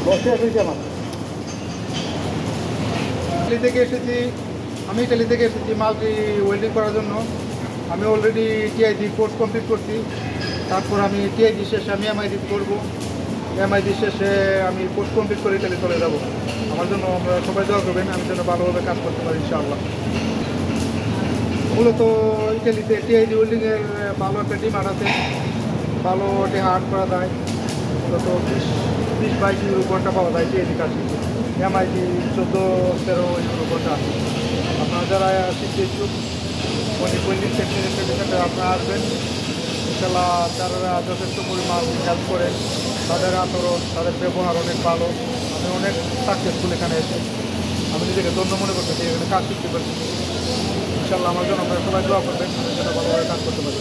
বসে এসেছি আমার ইটালি থেকে এসেছি। আমি ইটালি থেকে এসেছি মাল্টি ওয়েল্ডিং করার জন্য। আমি অলরেডি টিআইডি কোর্স কমপ্লিট করছি। তারপর আমি টিআইডি শেষে আমি এমআইডি করবো। এমআইডি শেষে আমি কোর্স কমপ্লিট করে ইটালি চলে যাব। আমার জন্য আমরা সবাই দোয়া করবেন, আমি যেন ভালোভাবে কাজ করতে পারি ইনশাআল্লাহ। মূলত ইটালিতে টিআইডি ওয়েল্ডিংয়ের ভালো একটা ডিমান্ড আছে, ভালো টাকা আর্ন করা যায়। মূলত 20-22 ইউরো ঘন্টা পাওয়া যায় টিআইডি কাজ শিখতে। এমআইডি 14-13 ইউরো ঘন্টা আছে। আপনারা যারা শিখতে ইচ্ছুক ওয়েল্ডিং সেক্টরে আপনারা আসবেন ইনশাআল্লাহ। তারা যথেষ্ট পরিমাণ হেল্প করেন, তাদের আচরণ তাদের ব্যবহার অনেক ভালো। আমি অনেক সাকসেসফুল এখানে এসে আমি নিজেকে ধন্য মনে করতেছি, এখানে কাজ শিখতে পারছি ইনশাআল্লাহ। আমার জন্য আপনারা সবাই দোয়া করবেন, আমি যেন ভালোভাবে কাজ করতে পারি।